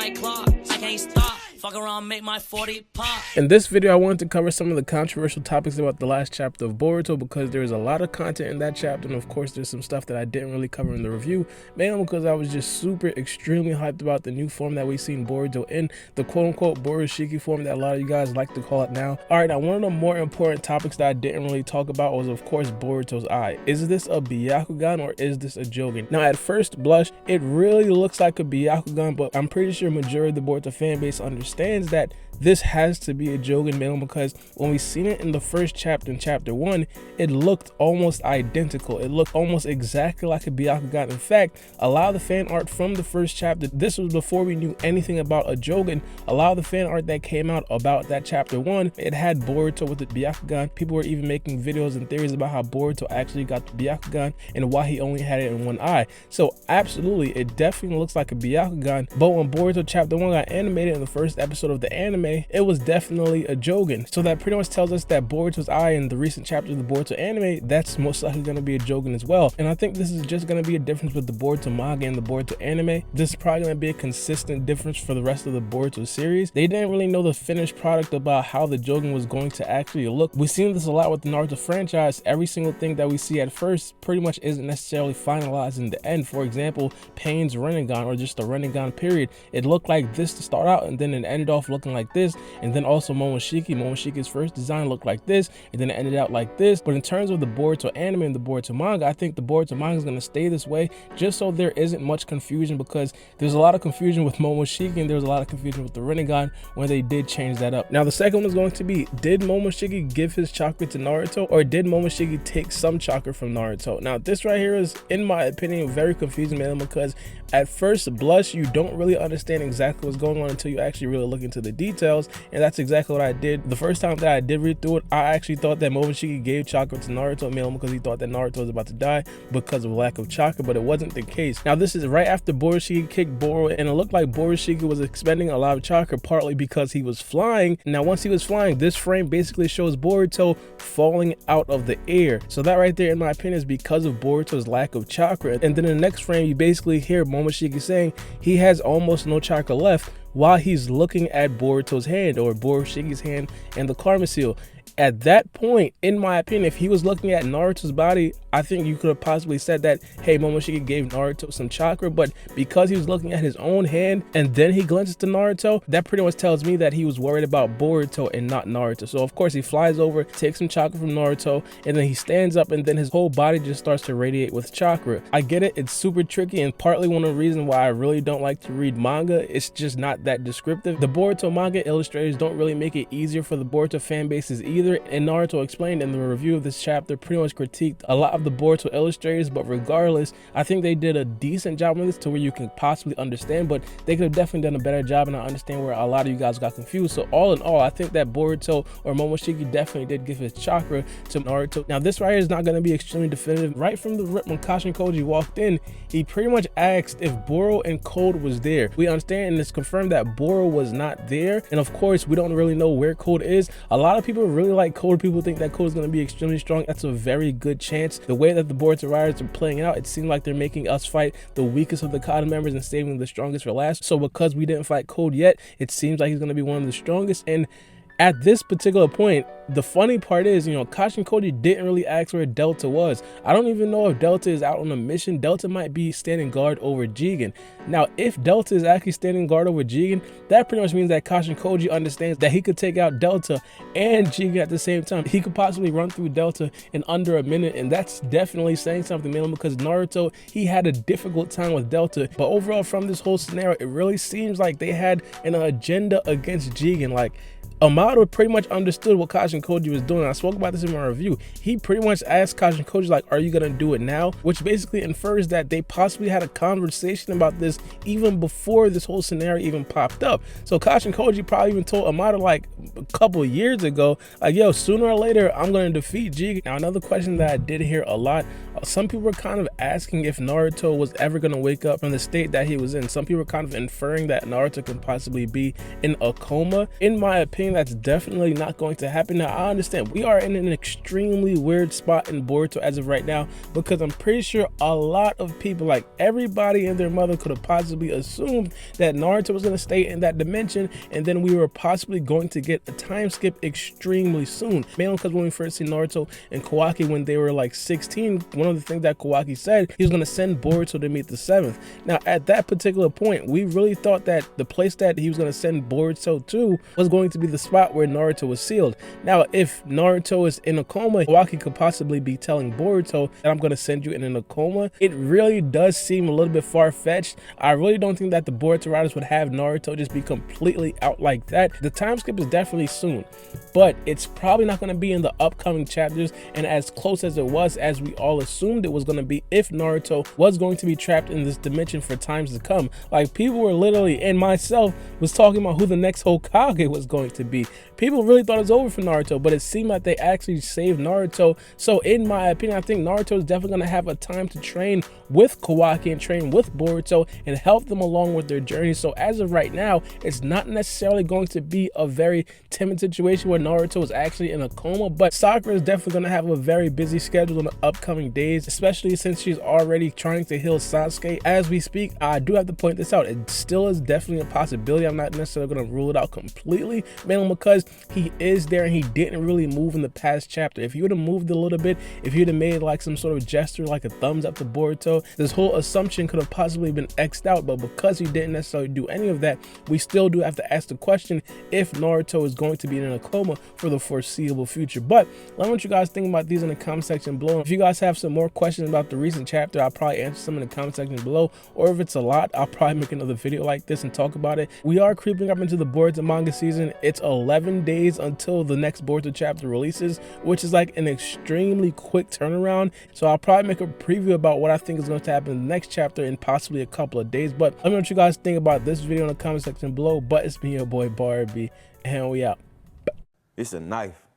like clock. I can't stop. Fuck around, make my 40 pop. In this video, I wanted to cover some of the controversial topics about the last chapter of Boruto because there's a lot of content in that chapter, and of course there's some stuff that I didn't really cover in the review, mainly because I was just super extremely hyped about the new form that we've seen Boruto in, the quote-unquote borushiki form that a lot of you guys like to call it now. Alright, now one of the more important topics that I didn't really talk about was of course Boruto's eye. Is this a Byakugan or is this a Jougan? Now at first blush, it really looks like a Byakugan, but I'm pretty sure majority of the Boruto fan base understands that this has to be a Jougan, mainly because when we seen it in the first chapter, in chapter 1, it looked almost identical. It looked almost exactly like a Byakugan. In fact, a lot of the fan art from the first chapter, this was before we knew anything about a Jougan, a lot of the fan art that came out about that chapter 1, it had Boruto with the Byakugan. People were even making videos and theories about how Boruto actually got the Byakugan and why he only had it in one eye. So absolutely, it definitely looks like a Byakugan, but when Boruto chapter 1 got animated in the first episode of the anime, it was definitely a Jougan. So that pretty much tells us that Boruto's eye in the recent chapters of the Boruto anime, that's most likely going to be a Jougan as well. And I think this is just going to be a difference with the Boruto manga and the Boruto anime. This is probably going to be a consistent difference for the rest of the Boruto series. They didn't really know the finished product about how the Jougan was going to actually look. We've seen this a lot with the Naruto franchise. Every single thing that we see at first pretty much isn't necessarily finalized in the end. For example, Pain's Rinnegan, or just the Rinnegan period, it looked like this to start out and then it ended off looking like this. And then also Momoshiki's first design looked like this and then it ended out like this. But in terms of the Boruto anime and the Boruto manga, I think the Boruto manga is going to stay this way just so there isn't much confusion, because there's a lot of confusion with Momoshiki and there's a lot of confusion with the Rinnegan when they did change that up. Now the second one is going to be, did Momoshiki give his chakra to Naruto, or did Momoshiki take some chakra from Naruto? Now this right here is, in my opinion, very confusing, man, because at first blush you don't really understand exactly what's going on until you actually really look into the details. And that's exactly what I did. The first time that I did read through it, I actually thought that Momoshiki gave chakra to Naruto, mainly because he thought that Naruto was about to die because of lack of chakra, but it wasn't the case. Now this is right after Borushiki kicked Boro, and it looked like Borushiki was expending a lot of chakra, partly because he was flying. Now once he was flying, this frame basically shows Boruto falling out of the air. So that right there, in my opinion, is because of Boruto's lack of chakra. And then in the next frame, you basically hear Momoshiki saying he has almost no chakra left, while he's looking at Boruto's hand, or Borushiki's hand, and the karma seal. At that point, in my opinion, if he was looking at Naruto's body, I think you could have possibly said that, hey, Momoshiki gave Naruto some chakra, but because he was looking at his own hand and then he glimpses to Naruto, that pretty much tells me that he was worried about Boruto and not Naruto. So of course he flies over, takes some chakra from Naruto, and then he stands up and then his whole body just starts to radiate with chakra. I get it, it's super tricky, and partly one of the reasons why I really don't like to read manga, it's just not that descriptive. The Boruto manga illustrators don't really make it easier for the Boruto fan bases either, and Naruto explained in the review of this chapter, pretty much critiqued a lot of the Boruto illustrators, but regardless, I think they did a decent job on this to where you can possibly understand, but they could have definitely done a better job, and I understand where a lot of you guys got confused. So all in all, I think that Boruto, or Momoshiki, definitely did give his chakra to Naruto. Now this right here is not going to be extremely definitive. Right from the rip, when Kashin Koji walked in, he pretty much asked if Boro and Code was there. We understand and it's confirmed that Boro was not there, and of course we don't really know where Code is. A lot of people really like Code. People think that Code is going to be extremely strong. That's a very good chance. The way that the Boruto writers are playing out, it seems like they're making us fight the weakest of the Kada members and saving the strongest for last. So because we didn't fight Code yet, it seems like he's going to be one of the strongest. And at this particular point, the funny part is, you know, Kashin Koji didn't really ask where Delta was. I don't even know if Delta is out on a mission. Delta might be standing guard over Jigen. Now, if Delta is actually standing guard over Jigen, that pretty much means that Kashin Koji understands that he could take out Delta and Jigen at the same time. He could possibly run through Delta in under a minute, and that's definitely saying something, mainly because Naruto, he had a difficult time with Delta. But overall, from this whole scenario, it really seems like they had an agenda against Jigen. Like, Amado pretty much understood what Kashin Koji was doing. I spoke about this in my review. He pretty much asked Kashin Koji, like, are you gonna do it now? Which basically infers that they possibly had a conversation about this even before this whole scenario even popped up. So Kashin Koji probably even told Amado like a couple years ago, like, yo, sooner or later I'm gonna defeat Jigen. Now another question that I did hear a lot, some people were kind of asking if Naruto was ever gonna wake up from the state that he was in. Some people were kind of inferring that Naruto could possibly be in a coma. In my opinion, saying that's definitely not going to happen. Now, I understand we are in an extremely weird spot in Boruto as of right now, because I'm pretty sure a lot of people, like everybody and their mother, could have possibly assumed that Naruto was going to stay in that dimension, and then we were possibly going to get a time skip extremely soon. Mainly because when we first see Naruto and Kawaki when they were like 16, one of the things that Kawaki said, he was going to send Boruto to meet the 7th. Now, at that particular point, we really thought that the place that he was going to send Boruto to was going to be the spot where Naruto was sealed. Now, if Naruto is in a coma, Kawaki could possibly be telling Boruto that I'm going to send you in a coma. It really does seem a little bit far-fetched. I really don't think that the Boruto writers would have Naruto just be completely out like that. The time skip is definitely soon, but it's probably not going to be in the upcoming chapters and as close as it was as we all assumed it was going to be if Naruto was going to be trapped in this dimension for times to come. Like, people were literally, and myself was talking about who the next Hokage was going to be. People really thought it was over for Naruto, but it seemed like they actually saved Naruto. So in my opinion, I think Naruto is definitely going to have a time to train with Kawaki and train with Boruto and help them along with their journey. So as of right now, it's not necessarily going to be a very timid situation where Naruto is actually in a coma, but Sakura is definitely going to have a very busy schedule in the upcoming days, especially since she's already trying to heal Sasuke as we speak. I do have to point this out. It still is definitely a possibility. I'm not necessarily going to rule it out completely, mainly because he is there and he didn't really move in the past chapter. If he would have moved a little bit, if he would have made like some sort of gesture like a thumbs up to Boruto, this whole assumption could have possibly been X'd out. But because he didn't necessarily do any of that, we still do have to ask the question if Naruto is going to be in a coma for the foreseeable future. But let me know what you guys think about these in the comment section below. If you guys have some more questions about the recent chapter, I'll probably answer some in the comment section below, or if it's a lot, I'll probably make another video like this and talk about it. We are creeping up into the Boruto manga season. It's 11 days until the next Boruto chapter releases, which is like an extremely quick turnaround. So I'll probably make a preview about what I think is going to happen in the next chapter in possibly a couple of days. But let me know what you guys think about this video in the comment section below. But it's been your boy Baara, and we out. It's a knife.